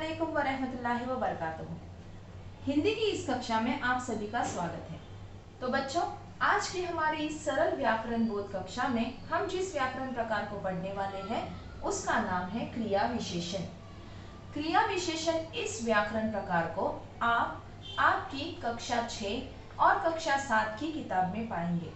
अस्सलामुअलैकुम वरहमतुल्लाहि वबरकातुहू। हिंदी की इस कक्षा में आप सभी का स्वागत है। तो बच्चों, आज की हमारी इस सरल व्याकरण बोध कक्षा में हम जिस व्याकरण प्रकार को पढ़ने वाले हैं उसका नाम है क्रिया विशेषण। क्रिया विशेषण इस व्याकरण प्रकार को आप आपकी कक्षा 6 और कक्षा 7 की किताब में पाएंगे।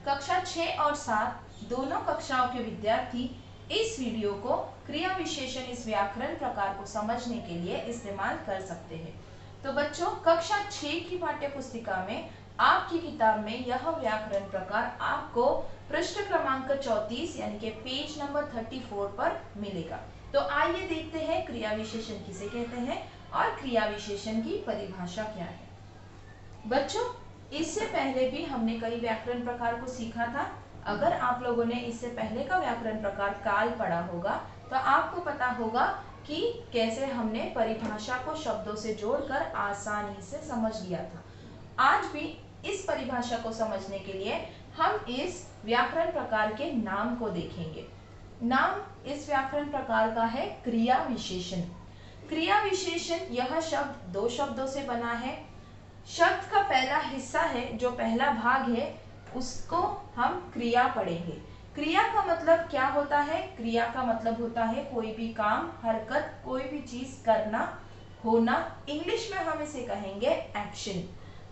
कक्षा 6 और 7 दोनों कक्षाओं के विद्यार्थी इस वीडियो को क्रिया विशेषण इस व्याकरण प्रकार को समझने के लिए इस्तेमाल कर सकते हैं। तो बच्चों, कक्षा 6 की पाठ्य पुस्तिका में आपकी किताब में यह व्याकरण प्रकार आपको पृष्ठ क्रमांक 34 यानी कि पेज नंबर 34 पर मिलेगा। तो आइए देखते हैं क्रिया विशेषण किसे कहते हैं और क्रिया विशेषण की परिभाषा क्या है। बच्चों, इससे पहले भी हमने कई व्याकरण प्रकार को सीखा था। अगर आप लोगों ने इससे पहले का व्याकरण प्रकार काल पढ़ा होगा तो आपको पता होगा कि कैसे हमने परिभाषा को शब्दों से जोड़कर आसानी से समझ लिया था। आज भी इस परिभाषा को समझने के लिए हम इस व्याकरण प्रकार के नाम को देखेंगे। नाम इस व्याकरण प्रकार का है क्रिया विशेषण। क्रिया विशेषण यह शब्द दो शब्दों से बना है। शब्द का पहला हिस्सा है, जो पहला भाग है, उसको हम क्रिया पढ़ेंगे। क्रिया का मतलब क्या होता है? क्रिया का मतलब होता है कोई भी काम, हरकत, कोई भी चीज करना, होना। इंग्लिश में हम इसे कहेंगे एक्शन।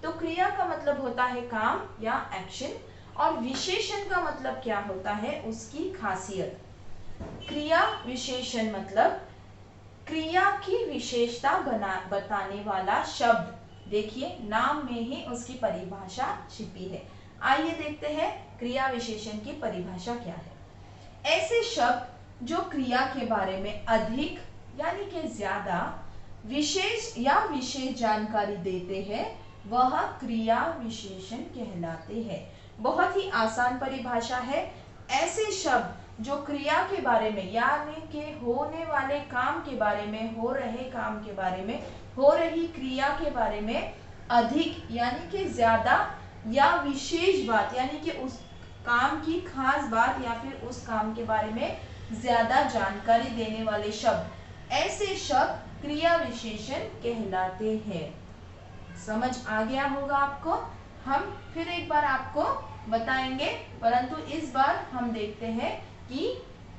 तो क्रिया का मतलब होता है काम या एक्शन, और विशेषण का मतलब क्या होता है? उसकी खासियत। क्रिया विशेषण मतलब क्रिया की विशेषता बताने वाला शब्द। देखिए, नाम में ही उसकी परिभाषा छिपी है। आइए देखते हैं क्रिया विशेषण की परिभाषा क्या है। ऐसे शब्द जो क्रिया के बारे में अधिक यानी कि ज्यादा विशेष या विशेष जानकारी देते हैं वह क्रिया विशेषण कहलाते हैं। बहुत ही आसान परिभाषा है। ऐसे शब्द जो क्रिया के बारे में यानी कि होने वाले काम के बारे में, हो रहे काम के बारे में, हो रही क्रिया के बारे में अधिक यानी कि ज्यादा या विशेष बात यानी कि उस काम की खास बात या फिर उस काम के बारे में ज्यादा जानकारी देने वाले शब्द, ऐसे शब्द क्रिया विशेषण कहलाते हैं। समझ आ गया होगा आपको। हम फिर एक बार आपको बताएंगे, परंतु इस बार हम देखते हैं कि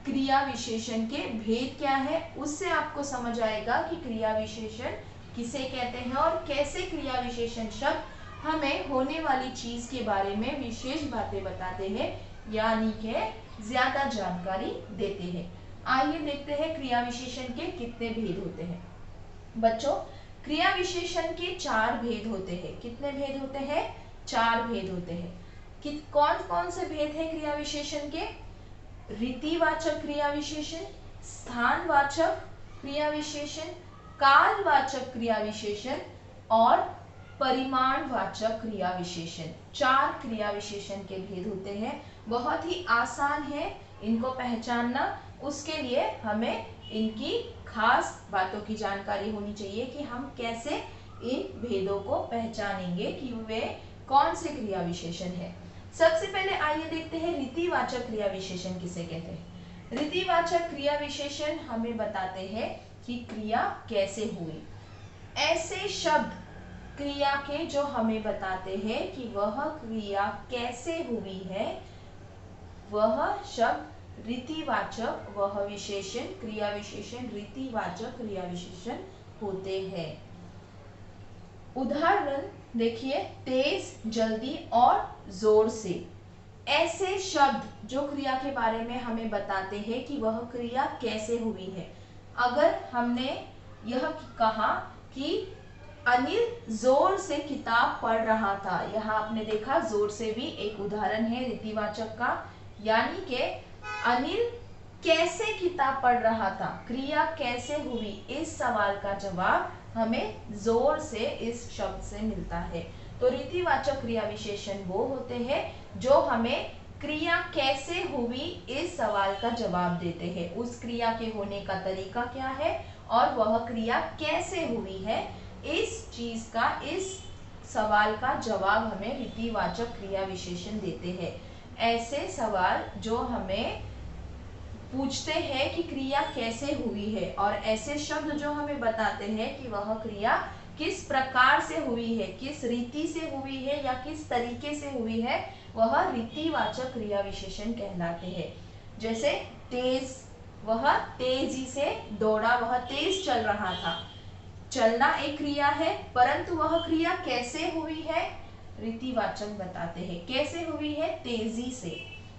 क्रिया विशेषण के भेद क्या है। उससे आपको समझ आएगा कि क्रिया विशेषण किसे कहते हैं और कैसे क्रिया विशेषण शब्द हमें होने वाली चीज के बारे में विशेष बातें बताते हैं यानी कि ज्यादा जानकारी देते हैं। आइए देखते हैं क्रिया विशेषण के कितने भेद होते हैं। बच्चों, क्रिया विशेषण के 4 भेद होते हैं। कितने भेद होते हैं? 4 भेद होते हैं। कि कौन कौन से भेद है क्रिया विशेषण के? रीतिवाचक क्रिया विशेषण, स्थानवाचक क्रिया विशेषण, कालवाचक क्रिया विशेषण और परिमाणवाचक क्रिया विशेषण। 4 क्रिया विशेषण के भेद होते हैं। बहुत ही आसान है इनको पहचानना। उसके लिए हमें इनकी खास बातों की जानकारी होनी चाहिए कि हम कैसे इन भेदों को पहचानेंगे कि वे कौन से क्रिया विशेषण है। सबसे पहले आइए देखते हैं रीतिवाचक क्रिया विशेषण किसे कहते हैं। रीतिवाचक क्रिया विशेषण हमें बताते हैं कि क्रिया कैसे हुई। ऐसे शब्द क्रिया के जो हमें बताते हैं कि वह क्रिया कैसे हुई है, वह शब्द रीतिवाचक, वह विशेषण क्रिया विशेषण रीतिवाचक क्रिया विशेषण होते हैं। उदाहरण देखिए, तेज, जल्दी और जोर से। ऐसे शब्द जो क्रिया के बारे में हमें बताते हैं कि वह क्रिया कैसे हुई है। अगर हमने यह कहा कि अनिल जोर से किताब पढ़ रहा था, यहाँ आपने देखा जोर से भी एक उदाहरण है रीतिवाचक का, यानी कि अनिल कैसे किताब पढ़ रहा था, क्रिया कैसे हुई, इस सवाल का जवाब हमें जोर से इस शब्द से मिलता है। तो रीतिवाचक क्रिया विशेषण वो होते हैं जो हमें क्रिया कैसे हुई इस सवाल का जवाब देते हैं। उस क्रिया के होने का तरीका क्या है और वह क्रिया कैसे हुई है, इस चीज का, इस सवाल का जवाब हमें रीतिवाचक क्रिया विशेषण देते हैं। ऐसे सवाल जो हमें पूछते हैं कि क्रिया कैसे हुई है, और ऐसे शब्द जो हमें बताते हैं कि वह क्रिया किस प्रकार से हुई है, किस रीति से हुई है या किस तरीके से हुई है, वह रीतिवाचक क्रिया विशेषण कहलाते हैं। जैसे तेज, वह तेजी से दौड़ा, वह तेज चल रहा था। चलना एक क्रिया है, परंतु वह क्रिया कैसे हुई है, रीतिवाचक बताते हैं। कैसे हुई है, तेजी से,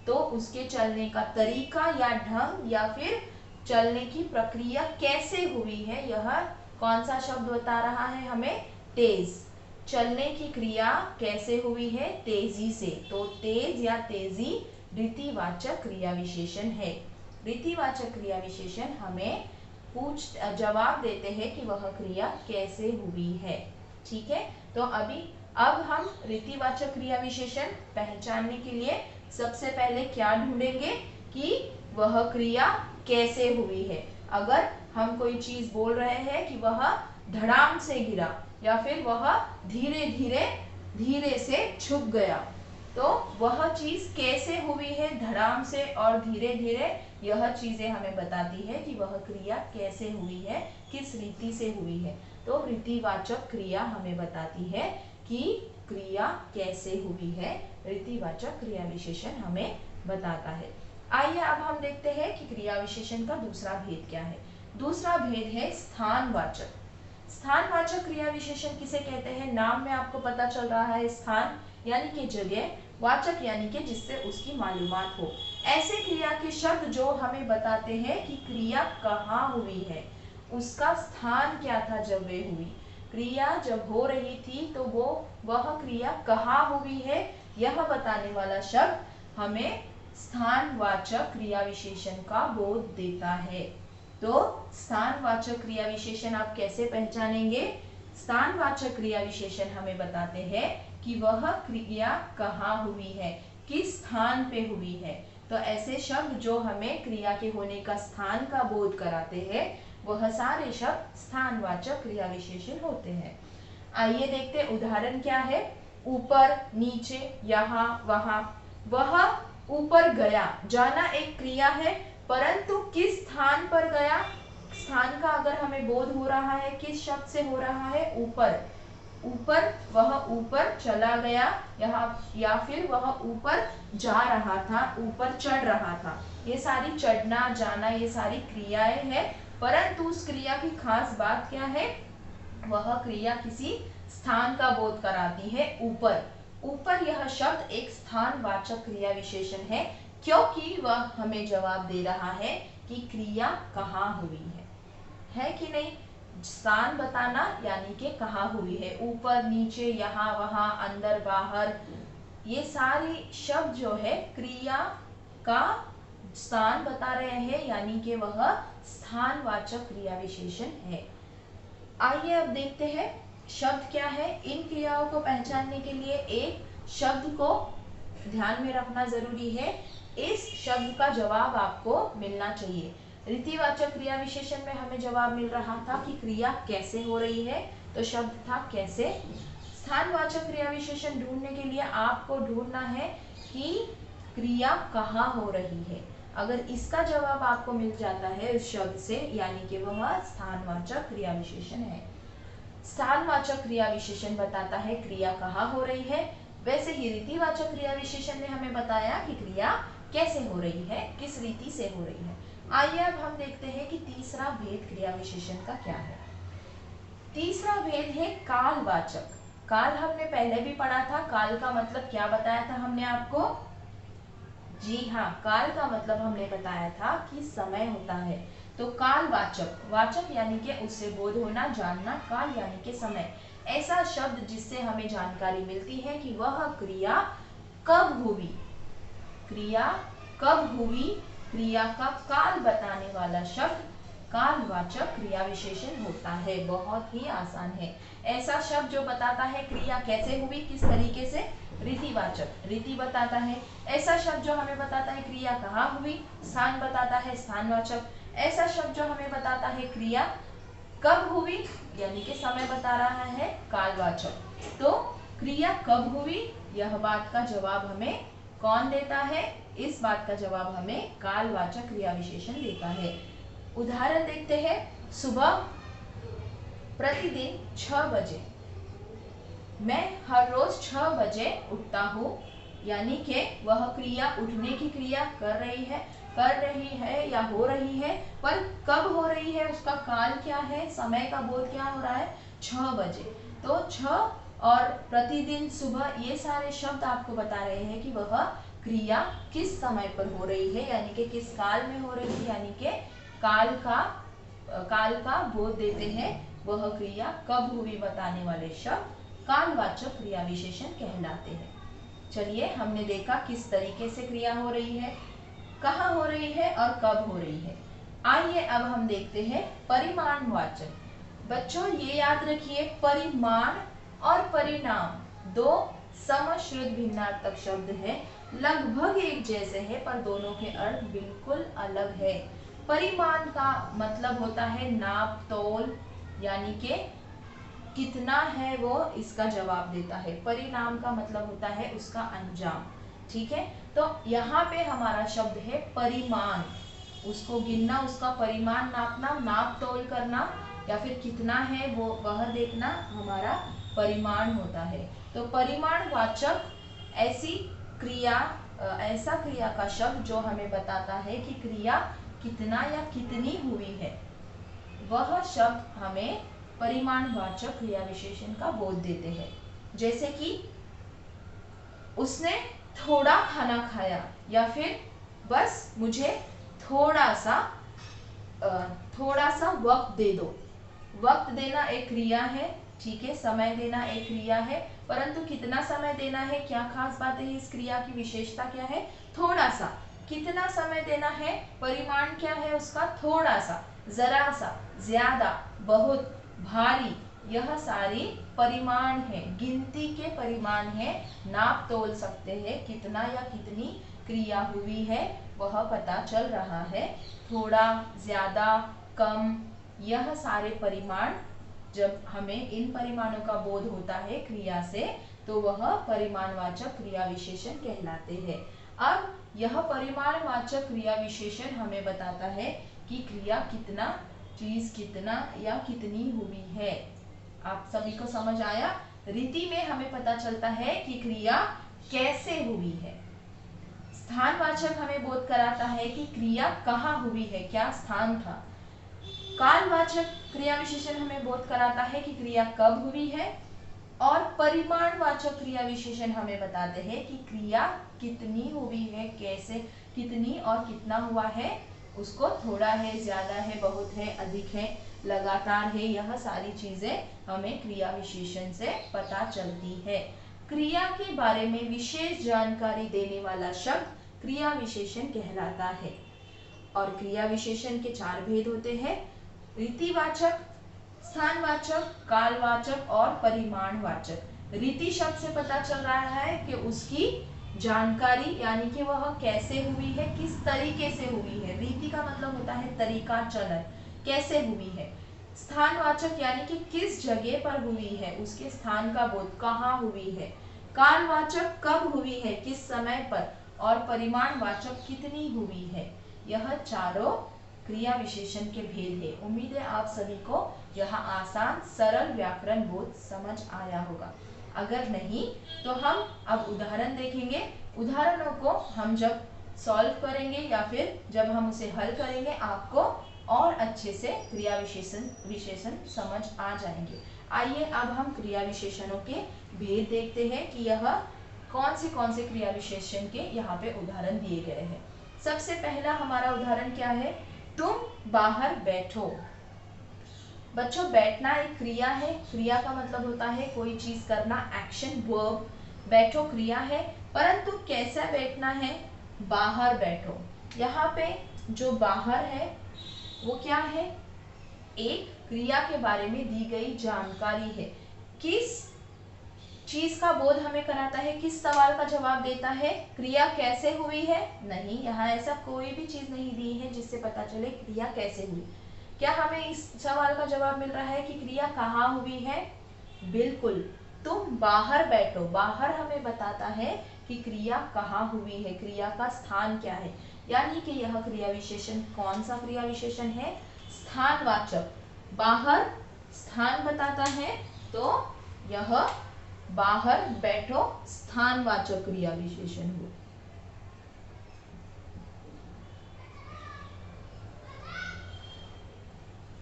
तो उसके चलने का तरीका या ढंग या फिर चलने की प्रक्रिया कैसे हुई है, यह कौन सा शब्द बता रहा है हमें, तेज। चलने की क्रिया कैसे हुई है, तेजी से, तो तेज या तेजी रीतिवाचक क्रिया विशेषण है। रीतिवाचक क्रिया विशेषण हमें जवाब देते हैं कि वह क्रिया कैसे हुई है। ठीक है, तो अब हम रीतिवाचक क्रिया विशेषण पहचानने के लिए सबसे पहले क्या ढूंढेंगे कि वह क्रिया कैसे हुई है। अगर हम कोई चीज बोल रहे हैं कि वह धड़ाम से गिरा या फिर वह धीरे धीरे से छुप गया, तो वह चीज कैसे हुई है, धड़ाम से और धीरे धीरे, यह चीजें हमें बताती है कि वह क्रिया कैसे हुई है, किस रीति से हुई है। तो रीतिवाचक क्रिया हमें बताती है कि क्रिया कैसे हुई है, रीतिवाचक क्रिया विशेषण हमें बताता है। आइए अब हम देखते हैं कि क्रिया विशेषण का दूसरा भेद क्या है। दूसरा भेद है स्थानवाचक। स्थानवाचक क्रिया विशेषण किसे कहते हैं, नाम में आपको पता चल रहा है, स्थान यानी कि जगह, वाचक यानी कि जिससे उसकी मालूमात हो। ऐसे क्रिया के शब्द जो हमें बताते हैं कि क्रिया कहाँ हुई है, उसका स्थान क्या था जब वे हुई, क्रिया जब हो रही थी तो वह क्रिया कहाँ हुई है, यह बताने वाला शब्द हमें स्थानवाचक क्रिया विशेषण का बोध देता है। तो स्थानवाचक क्रिया विशेषण आप कैसे पहचानेंगे, स्थानवाचक क्रिया विशेषण हमें बताते हैं कि वह क्रिया कहाँ हुई है, किस स्थान पे हुई है। तो ऐसे शब्द जो हमें क्रिया के होने का स्थान का बोध कराते हैं, वह सारे शब्द स्थानवाचक क्रिया विशेषण होते हैं। आइए देखते उदाहरण क्या है। ऊपर, नीचे, यहाँ, वहाँ। वह ऊपर गया, जाना एक क्रिया है, परंतु किस स्थान पर गया, स्थान का अगर हमें बोध हो रहा है, किस शब्द से हो रहा है, ऊपर। ऊपर, वह ऊपर चला गया, या फिर वह ऊपर जा रहा था, ऊपर चढ़ रहा था। ये सारी चढ़ना, जाना, ये सारी क्रियाएं हैं, परंतु उस क्रिया की खास बात क्या है, वह क्रिया किसी स्थान का बोध कराती है, ऊपर। ऊपर यह शब्द एक स्थानवाचक क्रिया विशेषण है, क्योंकि वह हमें जवाब दे रहा है कि क्रिया कहाँ हुई है कि नहीं। स्थान बताना यानी कि कहाँ हुई है, ऊपर, नीचे, यहाँ, वहाँ, अंदर, बाहर, ये सारे शब्द जो है क्रिया का स्थान बता रहे हैं, यानी कि वह स्थानवाचक क्रिया विशेषण है। आइए अब देखते हैं शब्द क्या है। इन क्रियाओं को पहचानने के लिए एक शब्द को ध्यान में रखना जरूरी है, इस शब्द का जवाब आपको मिलना चाहिए। रीतिवाचक क्रिया विशेषण में हमें जवाब मिल रहा था कि क्रिया कैसे हो रही है, तो शब्द था कैसे। स्थानवाचक क्रिया विशेषण ढूंढने के लिए आपको ढूंढना है कि क्रिया कहाँ हो रही है। अगर इसका जवाब आपको मिल जाता है इस शब्द से, यानी कि वह स्थानवाचक क्रिया विशेषण है। स्थानवाचक क्रिया विशेषण बताता है क्रिया कहाँ हो रही है, वैसे ही रीतिवाचक क्रिया विशेषण ने हमें बताया कि क्रिया कैसे हो रही है, किस रीति से हो रही है। आइए अब हम देखते हैं कि तीसरा भेद क्रिया विशेषण का क्या है। तीसरा भेद है कालवाचक। काल हमने पहले भी पढ़ा था, काल का मतलब क्या बताया था हमने आपको, जी हाँ, काल का मतलब हमने बताया था कि समय होता है। तो कालवाचक, वाचक यानी कि उससे बोध होना, जानना, काल यानी कि समय, ऐसा शब्द जिससे हमें जानकारी मिलती है कि वह क्रिया कब हुई, क्रिया कब हुई, क्रिया का काल बताने वाला शब्द कालवाचक क्रिया विशेषण होता है। बहुत ही आसान है। ऐसा शब्द जो बताता है क्रिया कैसे हुई, किस तरीके से, रीतिवाचक, रीति बताता है। ऐसा शब्द जो हमें बताता है क्रिया कहाँ हुई, स्थान बताता है, स्थानवाचक। ऐसा शब्द जो हमें बताता है क्रिया कब हुई, यानी कि समय बता रहा है, कालवाचक। तो क्रिया कब हुई, यह बात का जवाब हमें कौन देता है? इस बात का जवाब हमें कालवाचक क्रिया विशेषण देता है। उदाहरण देखते हैं। सुबह प्रतिदिन 6 बजे, मैं हर रोज 6 बजे उठता हूँ, यानी कि वह क्रिया उठने की क्रिया कर रही है या हो रही है, पर कब हो रही है उसका काल क्या है, समय का बोध क्या हो रहा है? 6 बजे। तो 6 और प्रतिदिन सुबह, ये सारे शब्द आपको बता रहे हैं कि वह क्रिया किस समय पर हो रही है, यानी कि किस काल में हो रही है, यानी कि काल का बोध देते हैं। वह क्रिया कब हुई बताने वाले शब्द कालवाचक क्रिया विशेषण कहलाते हैं। चलिए, हमने देखा किस तरीके से क्रिया हो रही है, कहाँ हो रही है और कब हो रही है। आइए अब हम देखते हैं परिमाणवाचक। बच्चों ये याद रखिए, परिमाण और परिणाम दो समश्रुत भिन्नार्थक शब्द हैं, लगभग एक जैसे हैं पर दोनों के अर्थ बिल्कुल अलग है। परिमाण का मतलब होता है नाप तोल, यानी कि कितना है वो इसका जवाब देता है। परिणाम का मतलब होता है उसका अंजाम। ठीक है, तो यहाँ पे हमारा शब्द है परिमाण, उसको गिनना, उसका परिमाण नापना, नाप तोल करना, या फिर कितना है वो वह देखना हमारा परिमाण होता है। तो परिमाणवाचक ऐसा क्रिया का शब्द जो हमें बताता है कि क्रिया कितना या कितनी हुई है, वह शब्द हमें परिमाणवाचक क्रिया विशेषण का बोध देते हैं। जैसे कि उसने थोड़ा खाना खाया, या फिर बस मुझे थोड़ा सा वक्त दे दो। वक्त देना एक क्रिया है, ठीक है, समय देना एक क्रिया है, परंतु कितना समय देना है, क्या खास बात है इस क्रिया की, विशेषता क्या है? थोड़ा सा। कितना समय देना है, परिमाण क्या है उसका? थोड़ा सा, जरा सा, ज्यादा, बहुत, भारी, यह सारी परिमाण है, गिनती के परिमाण है, नाप तोल सकते हैं कितना या कितनी क्रिया हुई है वह पता चल रहा है। थोड़ा, ज्यादा, कम, यह सारे परिमाण, जब हमें इन परिमाणों का बोध होता है क्रिया से, तो वह परिमाणवाचक क्रिया विशेषण कहलाते हैं। अब यह परिमाणवाचक क्रिया विशेषण हमें बताता है कि क्रिया कितना, चीज कितना या कितनी हुई है। आप सभी को समझ आया? रीति में हमें पता चलता है कि क्रिया कैसे हुई है। स्थानवाचक हमें बोध कराता है कि क्रिया कहाँ हुई है, क्या स्थान था। कालवाचक क्रिया विशेषण हमें बोध कराता है कि क्रिया कब हुई है, और परिमाणवाचक क्रिया विशेषण हमें बताते हैं कि क्रिया कितनी हुई है, कैसे, कितनी और कितना हुआ है, उसको थोड़ा है, ज्यादा है, बहुत है, अधिक है, लगातार है, यह सारी चीजें हमें क्रिया विशेषण से पता चलती है। क्रिया के बारे में विशेष जानकारी देने वाला शब्द क्रिया विशेषण कहलाता है। और क्रिया विशेषण के 4 भेद होते हैं: रीतिवाचक, स्थानवाचक, कालवाचक और परिमाणवाचक। रीति शब्द से पता चल रहा है कि उसकी जानकारी, यानी कि वह कैसे हुई है, किस तरीके से हुई है। रीति का मतलब होता है तरीका, चलन, कैसे हुई है। स्थानवाचक यानी कि किस जगह पर हुई है, उसके स्थान का बोध, कहाँ हुई है। कालवाचक कब हुई है, किस समय पर। और परिमाणवाचक कितनी हुई है। यह चारों क्रिया विशेषण के भेद है। उम्मीद है आप सभी को यह आसान सरल व्याकरण बोध समझ आया होगा। अगर नहीं तो हम अब उदाहरण देखेंगे। उदाहरणों को हम जब सॉल्व करेंगे या फिर जब हम उसे हल करेंगे, आपको और अच्छे से क्रिया विशेषण समझ आ जाएंगे। आइए अब हम क्रिया विशेषणों के भेद देखते हैं कि यह कौन से क्रिया विशेषण के यहाँ पे उदाहरण दिए गए हैं। सबसे पहला हमारा उदाहरण क्या है? तुम बाहर बैठो। बच्चों, बैठना एक क्रिया है। क्रिया का मतलब होता है कोई चीज करना, एक्शन, वर्ब। बैठो क्रिया है, परंतु कैसा बैठना है? बाहर बैठो। यहाँ पे जो बाहर है वो क्या है? एक क्रिया के बारे में दी गई जानकारी है। किस चीज का बोध हमें कराता है, किस सवाल का जवाब देता है? क्रिया कैसे हुई है? नहीं, यहाँ ऐसा कोई भी चीज नहीं दी है जिससे पता चले क्रिया कैसे हुई। क्या हमें इस सवाल का जवाब मिल रहा है कि क्रिया कहाँ हुई है? बिल्कुल, तुम बाहर बैठो। बाहर हमें बताता है कि क्रिया कहाँ हुई है, क्रिया का स्थान क्या है। यानी कि यह क्रिया विशेषण कौन सा क्रिया विशेषण है, स्थानवाचक। बाहर स्थान बताता है तो यह बाहर बैठो स्थानवाचक क्रिया विशेषण हुआ।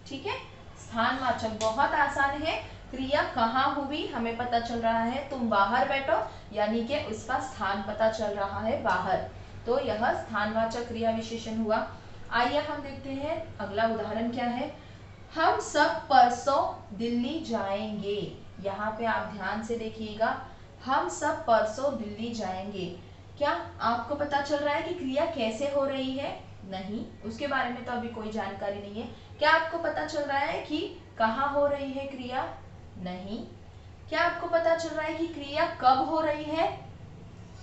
ठीक है, स्थानवाचक बहुत आसान है। क्रिया कहाँ हुई हमें पता चल रहा है, तुम बाहर बैठो, यानी कि उसका स्थान पता चल रहा है बाहर, तो यह स्थानवाचक क्रिया विशेषण हुआ। आइए हम देखते हैं अगला उदाहरण क्या है। हम सब परसों दिल्ली जाएंगे। यहाँ पे आप ध्यान से देखिएगा, हम सब परसों दिल्ली जाएंगे। क्या आपको पता चल रहा है कि क्रिया कैसे हो रही है? नहीं, उसके बारे में तो अभी कोई जानकारी नहीं है। क्या आपको पता चल रहा है कि कहाँ हो रही है क्रिया? नहीं। क्या आपको पता चल रहा है कि क्रिया कब हो रही है?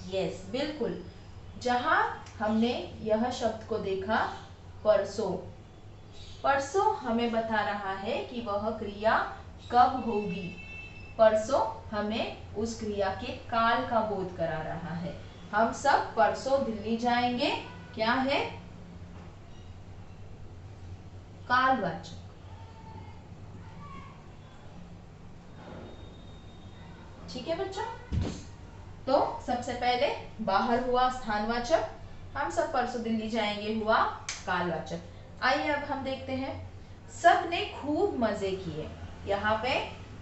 यस, बिल्कुल, जहां हमने यह शब्द को देखा परसों। परसों हमें बता रहा है कि वह क्रिया कब होगी। परसों हमें उस क्रिया के काल का बोध करा रहा है। हम सब परसों दिल्ली जाएंगे, क्या है? कालवाचक। ठीक है बच्चों, तो सबसे पहले बाहर हुआ स्थानवाचक, हम सब परसों दिल्ली जाएंगे हुआ कालवाचक। आइए अब हम देखते हैं, सब ने खूब मजे किए। यहाँ पे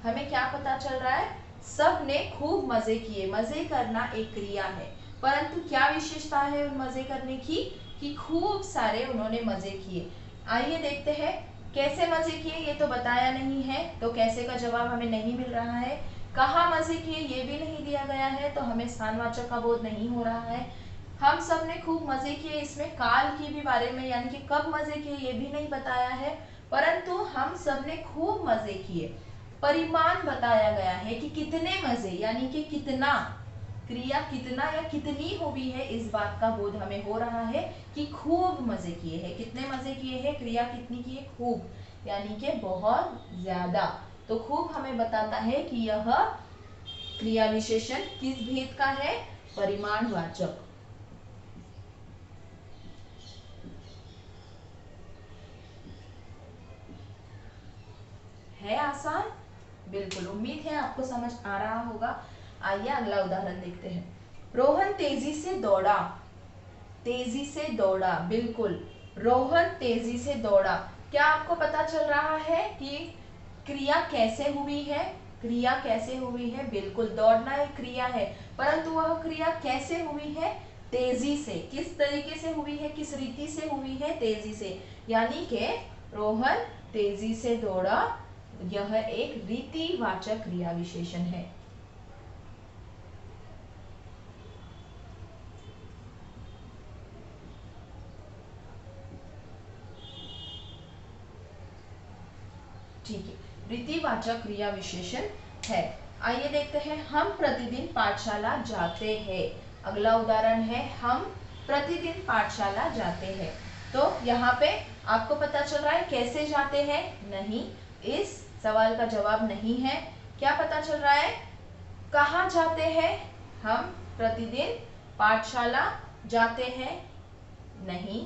हमें क्या पता चल रहा है? सब ने खूब मजे किए। मजे करना एक क्रिया है, परंतु क्या विशेषता है उन मजे करने की कि खूब सारे उन्होंने मजे किए। आइए देखते हैं कैसे मजे किए, ये तो बताया नहीं है, तो कैसे का जवाब हमें नहीं मिल रहा है। कहाँ मजे किए ये भी नहीं दिया गया है, तो हमें स्थानवाचक का बोध नहीं हो रहा है। हम सब ने खूब मजे किए, इसमें काल के भी बारे में यानी कि कब मजे किए ये भी नहीं बताया है, परंतु हम सब ने खूब मजे किए। परिमाण बताया गया है कि कितने मजे, यानी कि कितना, क्रिया कितना या कितनी हुई है, इस बात का बोध हमें हो रहा है कि खूब मजे किए हैं। कितने मजे किए हैं? क्रिया कितनी की है? खूब, यानी कि बहुत ज्यादा। तो खूब हमें बताता है कि यह क्रिया विशेषण किस भेद का है? परिमाणवाचक। है आसान? बिल्कुल, उम्मीद है आपको समझ आ रहा होगा। आइए अगला उदाहरण देखते हैं। रोहन तेजी से दौड़ा। तेजी से दौड़ा, बिल्कुल, रोहन तेजी से दौड़ा। क्या आपको पता चल रहा है कि क्रिया कैसे हुई है? क्रिया कैसे हुई है? बिल्कुल, दौड़ना एक क्रिया है, परंतु वह क्रिया कैसे हुई है? तेजी से। किस तरीके से हुई है? किस रीति से हुई है? तेजी से। यानी कि रोहन तेजी से दौड़ा, यह एक रीतिवाचक क्रिया विशेषण है। ठीक है, रीतिवाचक क्रिया विशेषण है। आइए देखते हैं, हम प्रतिदिन पाठशाला जाते हैं। अगला उदाहरण है, हम प्रतिदिन पाठशाला जाते हैं। तो यहाँ पे आपको पता चल रहा है कैसे जाते हैं? नहीं, इस सवाल का जवाब नहीं है। क्या पता चल रहा है? कहाँ जाते हैं? हम प्रतिदिन पाठशाला जाते हैं। नहीं।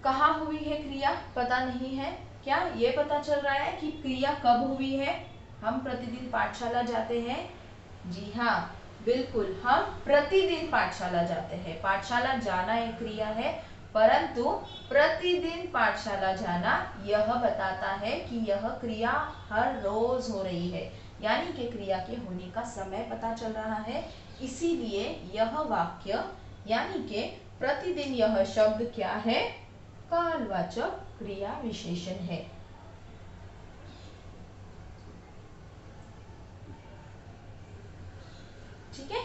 कहाँ हुई है क्रिया? पता नहीं है। क्या ये पता चल रहा है कि क्रिया कब हुई है? हम प्रतिदिन पाठशाला जाते हैं। जी हाँ, बिल्कुल, हम प्रतिदिन पाठशाला जाते हैं। पाठशाला जाना एक क्रिया है, परंतु प्रतिदिन पाठशाला जाना यह बताता है कि यह क्रिया हर रोज हो रही है, यानी कि क्रिया के होने का समय पता चल रहा है। इसीलिए यह वाक्य यानी कि प्रतिदिन यह शब्द क्या है? कालवाचक क्रिया विशेषण है। ठीक है,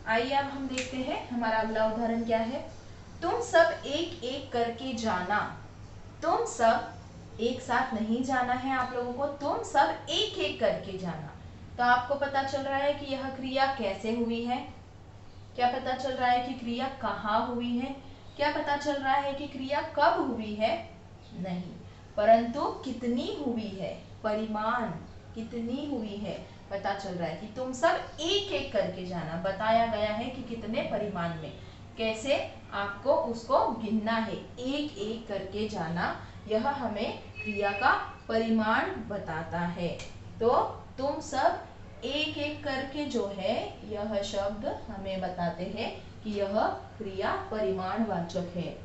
आइए अब हम देखते हैं हमारा अगला उदाहरण क्या है। तुम सब एक एक करके जाना। तुम सब एक साथ नहीं जाना है आप लोगों को, तुम सब एक एक करके जाना। तो आपको पता चल रहा है कि यह क्रिया कैसे हुई है? क्या पता चल रहा है कि क्रिया कहाँ हुई है? क्या पता चल रहा है कि क्रिया कब हुई है? नहीं, परंतु कितनी हुई है? परिमाण। कितनी हुई है पता चल रहा है कि तुम सब एक एक करके जाना, बताया गया है कि कितने परिमाण में, कैसे आपको उसको गिनना है, एक एक करके जाना, यह हमें क्रिया का परिमाण बताता है। तो तुम सब एक एक करके जो है यह शब्द हमें बताते हैं कि यह क्रिया परिमाणवाचक है।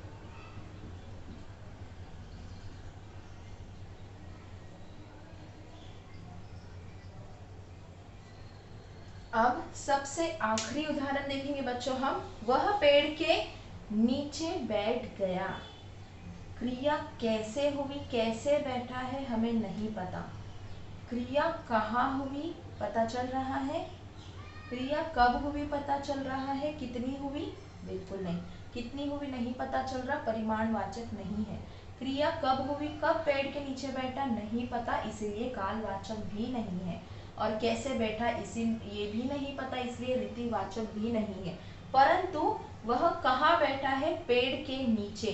अब सबसे आखिरी उदाहरण देखेंगे बच्चों हम, वह पेड़ के नीचे बैठ गया। क्रिया कैसे हुई, कैसे बैठा है हमें नहीं पता। क्रिया कहाँ हुई पता चल रहा है, क्रिया कब हुई पता चल रहा है, कितनी हुई बिल्कुल नहीं, कितनी हुई नहीं पता चल रहा, परिमाणवाचक नहीं है। क्रिया कब हुई, कब पेड़ के नीचे बैठा नहीं पता, इसीलिए कालवाचक भी नहीं है। और कैसे बैठा इसी ये भी नहीं पता, इसलिए रीतिवाचक भी नहीं है। परंतु वह कहाँ बैठा है, पेड़ के नीचे,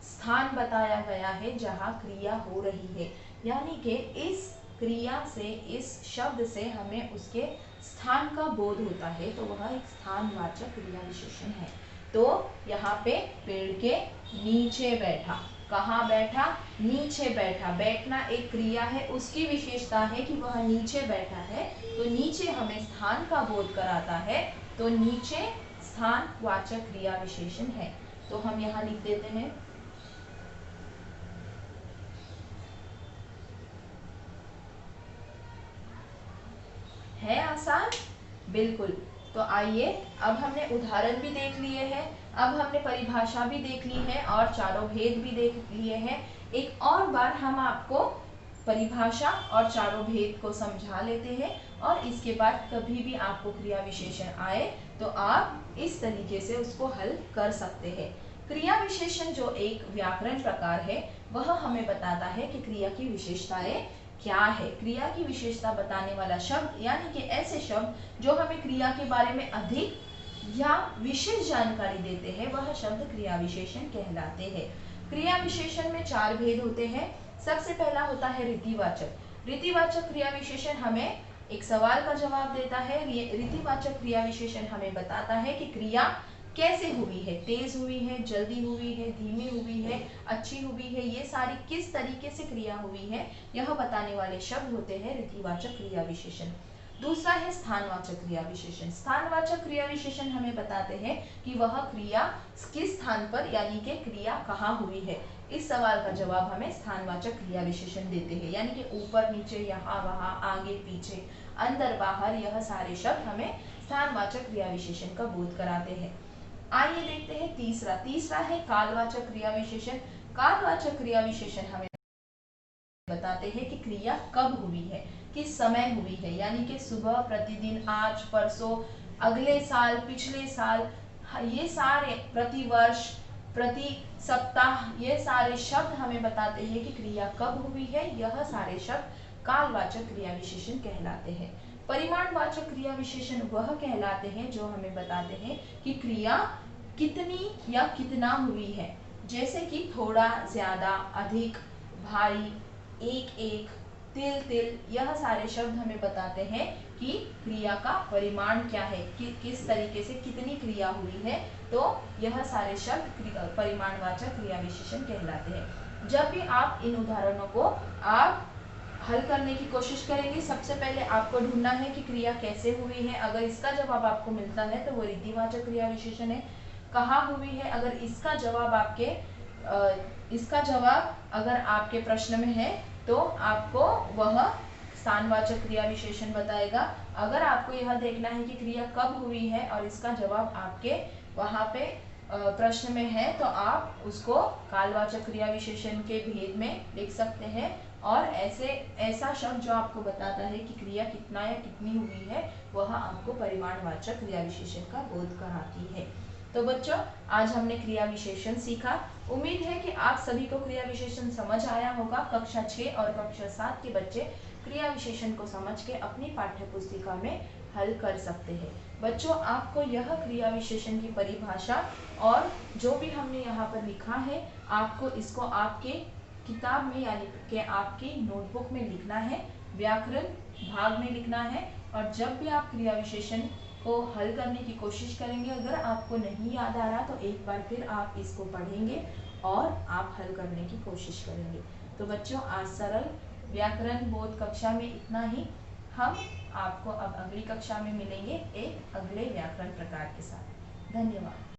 स्थान बताया गया है जहाँ क्रिया हो रही है। यानी कि इस क्रिया से, इस शब्द से हमें उसके स्थान का बोध होता है, तो वह एक स्थानवाचक क्रिया विशेषण है। तो यहाँ पे पेड़ के नीचे बैठा, कहाँ बैठा, नीचे बैठा, बैठना एक क्रिया है, उसकी विशेषता है कि वह नीचे बैठा है, तो नीचे हमें स्थान का बोध कराता है, तो नीचे स्थानवाचक क्रिया विशेषण है। तो हम यहाँ लिख देते हैं, है आसान, बिल्कुल। तो आइए, अब हमने उदाहरण भी देख लिए हैं, अब हमने परिभाषा भी देख ली है और चारों भेद भी देख लिए हैं। एक और बार हम आपको परिभाषा और चारों भेद को समझा लेते हैं, और इसके बाद कभी भी आपको क्रिया विशेषण आए तो आप इस तरीके से उसको हल कर सकते हैं। क्रिया विशेषण जो एक व्याकरण प्रकार है, वह हमें बताता है कि क्रिया की विशेषताएं क्या है। क्रिया की विशेषता बताने वाला शब्द, यानी कि ऐसे शब्द जो हमें क्रिया के बारे में अधिक या विशेष जानकारी देते हैं, वह शब्द क्रिया विशेषण कहलाते हैं। क्रिया विशेषण में चार भेद होते हैं। सबसे पहला होता है रीतिवाचक। रीतिवाचक क्रिया विशेषण हमें एक सवाल का जवाब देता है। रीतिवाचक क्रिया विशेषण हमें बताता है कि क्रिया कैसे हुई है, तेज हुई है, जल्दी हुई है, धीमी हुई है, अच्छी हुई है, ये सारी किस तरीके से क्रिया हुई है, यह बताने वाले शब्द होते हैं रीतिवाचक क्रिया विशेषण। दूसरा है स्थानवाचक क्रिया विशेषण। स्थानवाचक क्रिया विशेषण हमें बताते हैं कि वह क्रिया किस स्थान पर, यानी कि क्रिया कहाँ हुई है। इस सवाल का जवाब हमें स्थानवाचक क्रिया विशेषण देते हैं, यानी कि ऊपर नीचे, यहाँ वहाँ, आगे पीछे, अंदर बाहर, यह सारे शब्द हमें स्थानवाचक क्रिया विशेषण का बोध कराते हैं। आइए देखते हैं तीसरा है कालवाचक क्रिया विशेषण। कालवाचक क्रिया विशेषण हमें बताते हैं कि क्रिया कब हुई है, किस समय हुई है, यानी कि सुबह, प्रतिदिन, आज, परसों, अगले साल, पिछले साल, ये सारे, प्रतिवर्ष, प्रति सप्ताह, ये सारे शब्द हमें बताते हैं कि क्रिया कब हुई है। यह सारे शब्द कालवाचक क्रिया विशेषण कहलाते हैं। परिमाणवाचक क्रिया विशेषण वह कहलाते हैं जो हमें बताते हैं कि क्रिया कितनी या कितना हुई है, जैसे कि थोड़ा, ज्यादा, अधिक, भारी, एक एक, तिल तिल, यह सारे शब्द हमें बताते हैं कि क्रिया का परिमाण क्या है, कि किस तरीके से कितनी क्रिया हुई है। तो यह सारे शब्द परिमाणवाचक क्रिया विशेषण कहलाते हैं। जब भी आप इन उदाहरणों को आप हल करने की कोशिश करेंगे, सबसे पहले आपको ढूंढना है कि क्रिया कैसे हुई है। अगर इसका जवाब आपको मिलता है तो वो रीतिवाचक क्रिया विशेषण है। कहाँ हुई है, अगर इसका जवाब अगर आपके प्रश्न में है तो आपको वह स्थानवाचक क्रिया विशेषण बताएगा। अगर आपको यह देखना है कि क्रिया कब हुई है और इसका जवाब आपके वहां पे प्रश्न में है, तो आप उसको कालवाचक क्रिया विशेषण के भेद में लिख सकते हैं, और ऐसा शब्द जो आपको बताता है कि क्रिया कितना या कितनी हुई है, वह आपको परिमाणवाचक क्रिया विशेषण का बोध कराती है। तो बच्चों, आज हमने क्रिया विशेषण सीखा। उम्मीद है कि आप सभी को क्रिया विशेषण समझ आया होगा। कक्षा 6 और कक्षा 7 के बच्चे क्रिया विशेषण को समझ के अपनी पाठ्य पुस्तिका में हल कर सकते हैं। बच्चों, आपको यह क्रिया विशेषण की परिभाषा और जो भी हमने यहाँ पर लिखा है, आपको इसको आपके किताब में यानी कि आपकी नोटबुक में लिखना है, व्याकरण भाग में लिखना है। और जब भी आप क्रिया विशेषण को हल करने की कोशिश करेंगे, अगर आपको नहीं याद आ रहा तो एक बार फिर आप इसको पढ़ेंगे और आप हल करने की कोशिश करेंगे। तो बच्चों, आज सरल व्याकरण बोध कक्षा में इतना ही। हम आपको अब अगली कक्षा में मिलेंगे एक अगले व्याकरण प्रकार के साथ। धन्यवाद।